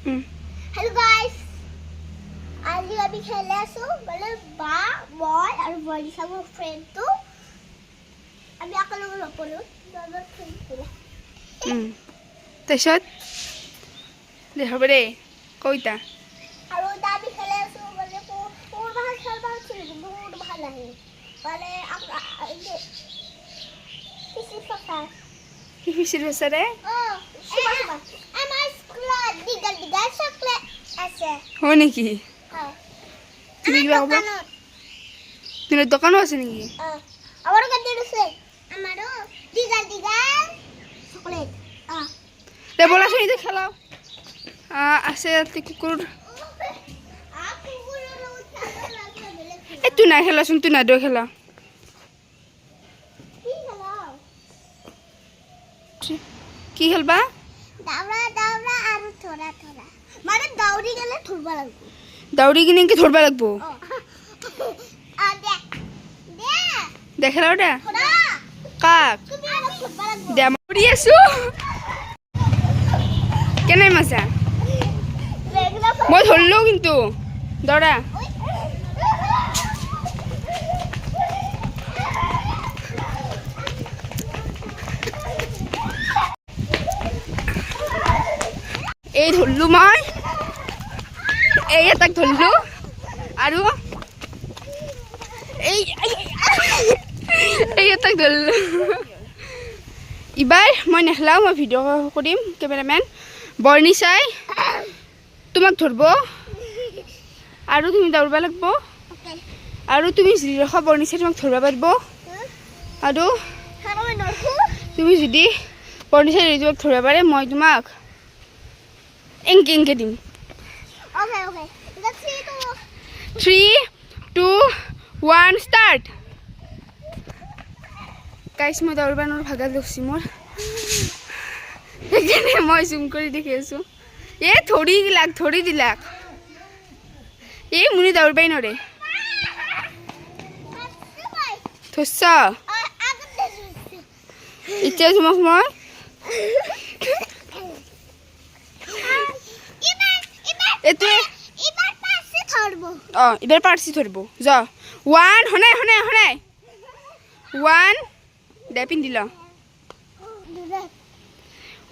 Hello guys. আজি আমি খেলে আছো মানে বা মই আৰু বলিছা মোৰ ফ্ৰেন্ড তো আমি একেলগে লপলো আমাৰ ফ্ৰেন্ড ছিল তাৰপিছত দে হ'ব দে কইতা আৰু আমি খেলে আছো মানে মোৰ ভাল খেলবা ছিল মোৰ ভাল আহে মানে কিছি ফকা কিছিৰ আছে আমাৰ স্কুলত দিগল দিগল চকলেট আছে হয় নেকি হয় তুমি কিবা ক'বা তোমাৰ দোকানো আছে নেকি আমাৰো কাটি আছে আমাৰো দিগল দিগল চকলেট দে বলাচোন এই যে খেলাও আছে কুকুৰ তুই নাই খেলাচোন তুই নাই খেলা কি খেলবা দাউৰা দাউৰা আৰু থৰা থৰা মানে দাউৰি গলে ধৰবা লাগিব দাউৰি কিনে কি ধৰবা লাগব দে দে দে খেলাও দে থৰা কাক তুমি অলপ ধৰবা লাগিব দে মৰি আছো কেনে মাছা মই ধৰলো কিন্তু দৌৰা এই ধৰলু মই এই এটাক ধৰলু আৰু এই এটাক ধৰলু এবাৰ মই নেখলাও মই ভিডিঅ' কৰিম কেমেৰামেন বৰ্ণি চাই তোমাক ধৰব আৰু তুমি দৌৰবা লাগব আৰু তুমি যদি ৰখা বৰ্ণি চাই তোমাক ধৰবা পাৰব আৰু তুমি যদি বৰ্ণি চাই তোমাক ধরবা পারে মই তোমাক এংকে এংকে দিম Okay, okay. Let's see to 3 2 1 start guys মই দৌৰবানৰ ভাগা লছি মোৰ এখানে মই জুম কৰি দেখি আছো এ থৰি দিলাক এই মুনি দৌৰবাই নৰে থসা ইচ্ছা তোমাক মই এবার পারছি ধরব যা 1 হনাই 1 দে পিন দিল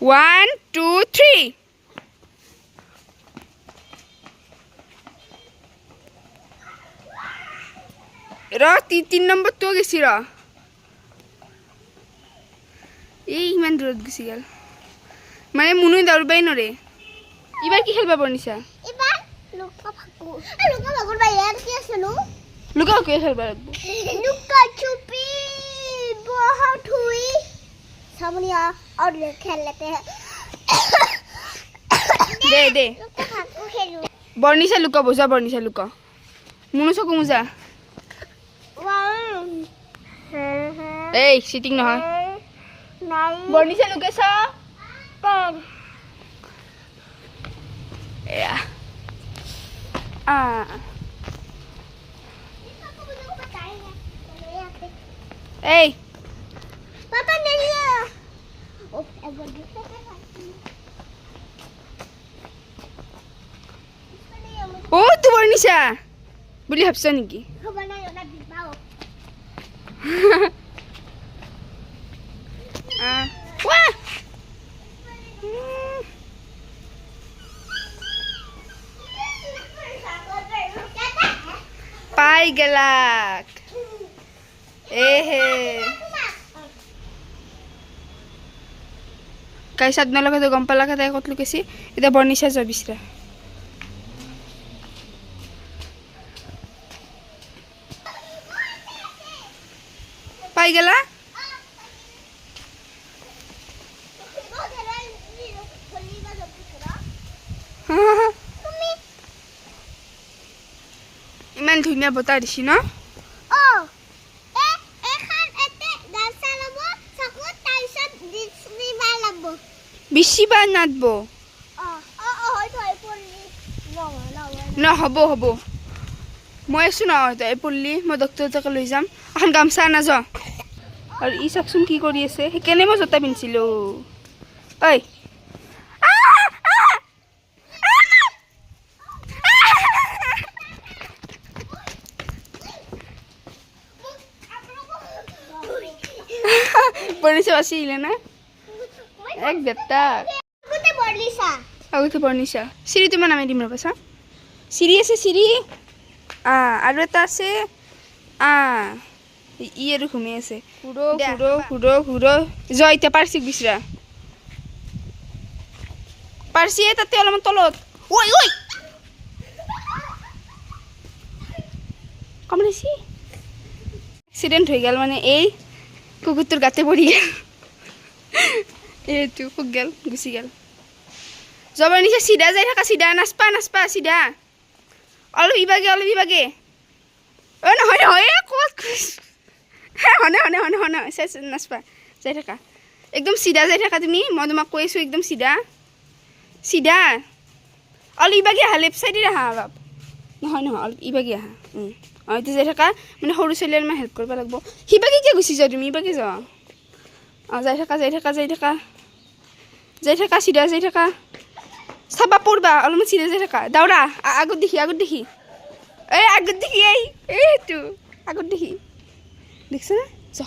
1 2 3 র 3 নম্বর তো গেছি র এই ইমান দূৰত গুচি গেল মানে মুনুই দৌৰবাই নৰে এবাৰ কি খেলবা বনিছা এবাৰ লুকা ভাগুৰ বাহিৰ কি আছে নো লুকা কি খেলবা লাগব লুকা ছুপি বহুত হুই সামনিয়া और खेल लेते हैं দে लुका भागू खेलू বর্ণিসা লুকা বোঝা বর্ণিসা লুকা মুনু চকু মুজা এই সিটিং নহয় নাই বর্ণিসা লুকেছা এয়া এই পাপা নেলিয়া ও তো বর্ণিসা বুলি ভাবছ নেকি পাই গেলাক এহে গাইছ আপোনালোকে গম পালাকে তাই ক'ত লুকেছি এতিয়া বৰ্ণিছা যোৱা বিচৰা পাই গেলা ইমান ধুনীয়া বতাহ দিছি ন বেছিবাৰ নাদব হ'ব মই আছো ন তই পঢ়লি মই ডক্টৰ তাকে লৈ যাম এখন গামচা নাযাওঁ আৰু ই চাকচোন কি কৰি আছে সেইকাৰণে মই জোতা পিন্ধিছিলোঁ ঐ বৰ্ণিছা বাচি আহিলে না এক বেটা গোটে বৰ্ণিছা আগতে বৰ্ণিছা চিৰি তোমাৰ নামে দিম ৰ'বা চা চিৰি আছে চিৰি আৰু এটা আছে ই আৰু ঘুমি আছে ঘূৰো ঘূৰো ঘূৰো ঘূৰো জয় এতিয়া পাৰ্চিক বিচৰা পাৰ্চিয়ে তাতে অলপমান তলত ঐ ঐ কামড়াইছি এক্সিডেণ্ট হৈ গ'ল মানে এই কুকুৰটোৰ গাতে পৰি গ'ল এইটো খুব গ'ল গুচি গ'ল যাবৰ নিচা চিধা যাই থাকা চিধা নাচপা নাচপা চিধা অলপ ইবাগে অ' নহয় নহয় ক'ত হনে হনে হনে হনে নাচপা যাই থাকা একদম চিধা যাই থাকা তুমি মই তোমাক কৈ আছোঁ একদম চিধা চিধা অলপ ইবাগে আহা লেফ্ট চাইডে আহা অলপ নহয় নহয় অলপ ইবাগে আহা এইটো যাই থাকা মানে সৰু ছোৱালী অলপমান হেল্প কৰিব লাগিব সিবাগে কিয় গুচি যোৱা তুমি ইবাগে যোৱা যাই থাকা যাই থাকা যাই থাকা যাই থাকা চিধা যাই থাকা চাবা পৰবা অলপমান চিধা যাই থাকা দাউৰা আগত দেখি এই আগত দেখি এইটো আগত দেখি দেখছ না য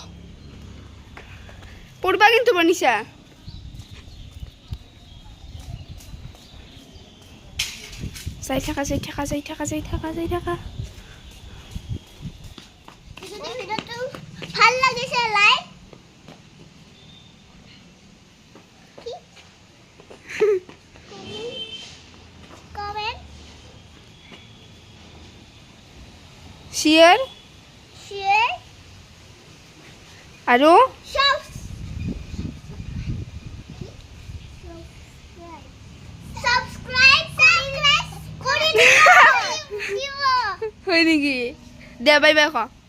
পৰবা কিন্তু বৰ্ণিছা যাই থাকা যাই থাকা যাই থাকা যাই থাকা যাই থাকা যদি ভিডিওটো ভাল লাগিছে লাইক কমেন্ট শ্বেয়াৰ শেয়াৰ আৰু সাবস্ক্ৰাইব কৰে দিও হয় নেকি দে বাই বাই ক